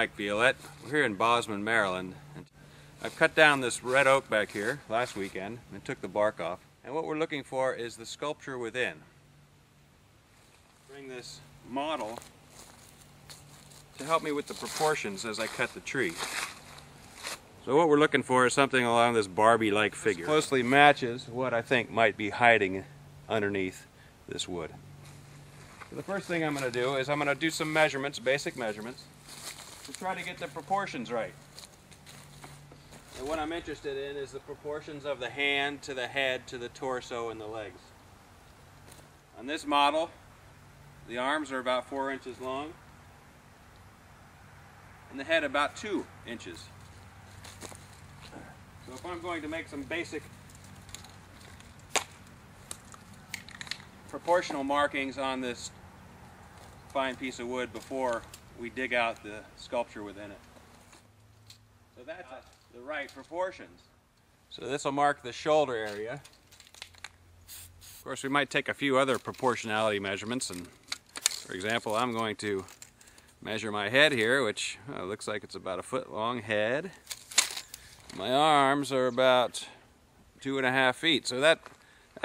Mike Violette. We're here in Bozeman, Maryland. I've cut down this red oak back here last weekend and took the bark off. And what we're looking for is the sculpture within. Bring this model to help me with the proportions as I cut the tree. So what we're looking for is something along this Barbie-like figure. This closely matches what I think might be hiding underneath this wood. So the first thing I'm going to do is I'm going to do some measurements, basic measurements, to try to get the proportions right. And what I'm interested in is the proportions of the hand to the head to the torso and the legs. On this model, the arms are about 4 inches long and the head about 2 inches. So if I'm going to make some basic proportional markings on this fine piece of wood before we dig out the sculpture within it. So that's the right proportions. So this will mark the shoulder area. Of course, we might take a few other proportionality measurements, and for example, I'm going to measure my head here, which looks like it's about 1 foot long head. My arms are about 2.5 feet, so that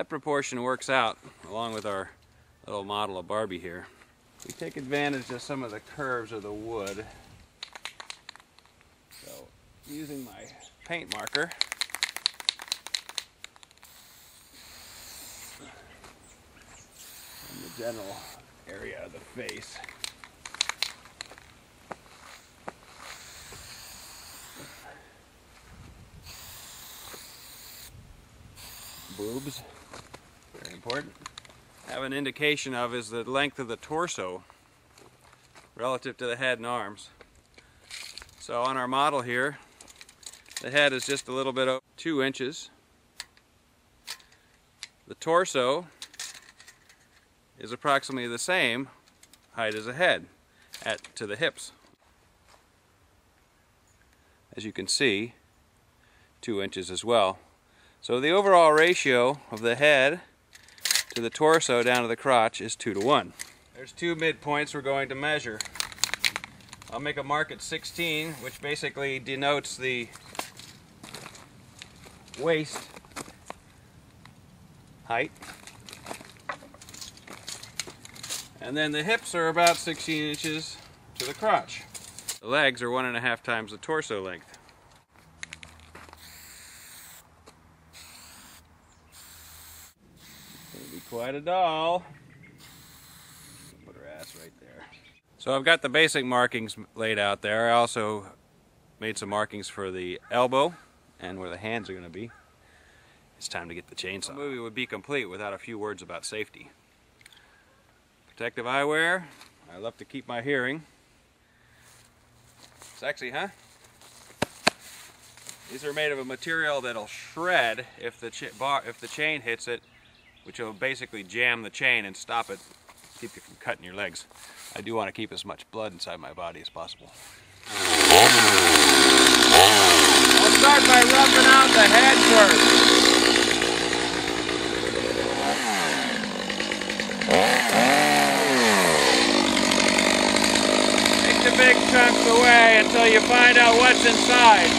proportion works out along with our little model of Barbie here. We take advantage of some of the curves of the wood. So using my paint marker, in the general area of the face, boobs, very important. Have an indication of is the length of the torso relative to the head and arms. So on our model here, the head is just a little bit over 2 inches. The torso is approximately the same height as the head to the hips. As you can see, 2 inches as well. So the overall ratio of the head to the torso down to the crotch is 2 to 1. There's 2 midpoints we're going to measure. I'll make a mark at 16, which basically denotes the waist height. And then the hips are about 16 inches to the crotch. The legs are 1.5 times the torso length. Quite a doll. Put her ass right there. So I've got the basic markings laid out there. I also made some markings for the elbow and where the hands are going to be. It's time to get the chainsaw. The movie would be complete without a few words about safety. Protective eyewear. I love to keep my hearing. Sexy, huh? These are made of a material that'll shred if the chain hits it, which will basically jam the chain and stop it, keep you from cutting your legs. I do want to keep as much blood inside my body as possible. I'll start by roughing out the head first. Take the big chunks away until you find out what's inside.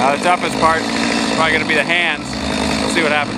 Now the toughest part is probably going to be the hands. We'll see what happens.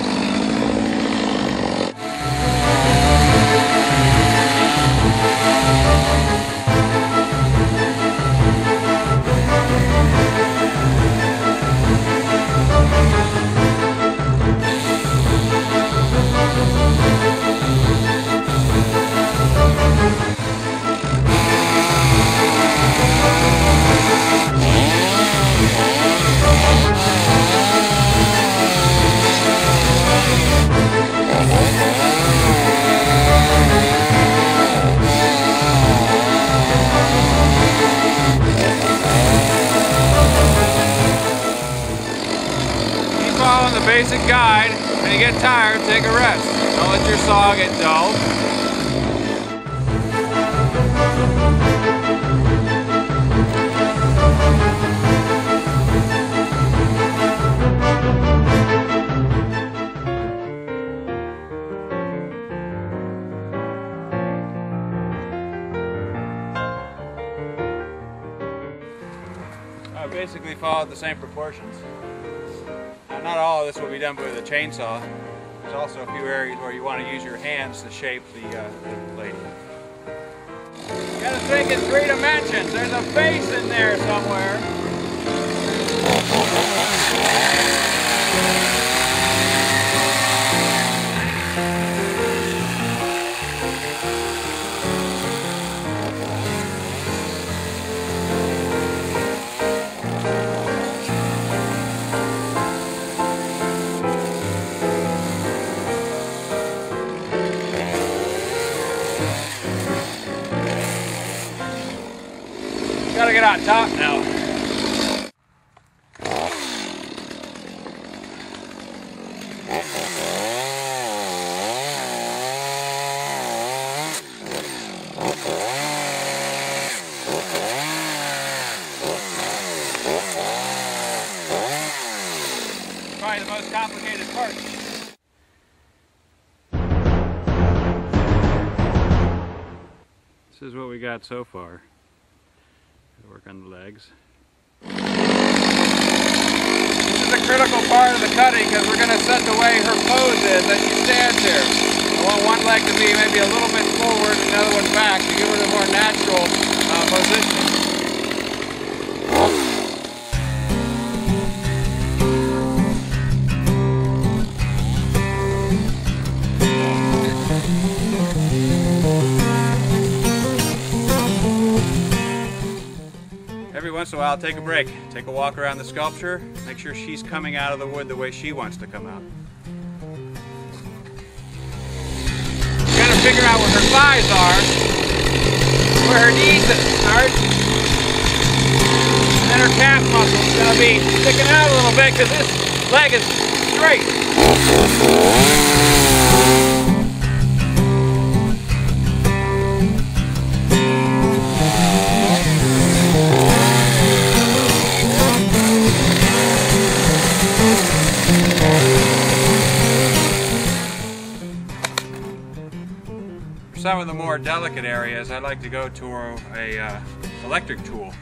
Following the basic guide. When you get tired, take a rest. Don't let your saw get dull. I basically followed the same proportions. Now, not all of this will be done with a chainsaw. There's also a few areas where you want to use your hands to shape the lady. You gotta think in 3 dimensions. There's a face in there somewhere. Gotta get on top now. Probably the most complicated part. This is what we got so far. Work on the legs. This is a critical part of the cutting because we're going to set the way her pose is as she stands here. I want one leg to be maybe a little bit forward and the other one back to give her a more natural position. Every once in a while, take a break. Take a walk around the sculpture. Make sure she's coming out of the wood the way she wants to come out. You gotta figure out where her thighs are, where her knees start, and her calf muscle's gonna be sticking out a little bit because this leg is straight. Some of the more delicate areas, I like to go to a electric tool.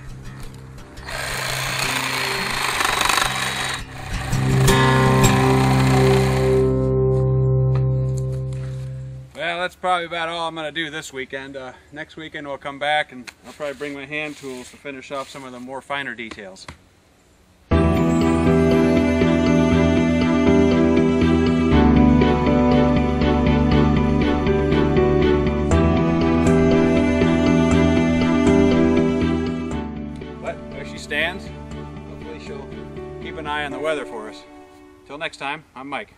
Well, that's probably about all I'm going to do this weekend. Next weekend we'll come back and I'll probably bring my hand tools to finish off some of the more finer details. Stands. Hopefully she'll keep an eye on the weather for us. Till next time, I'm Mike.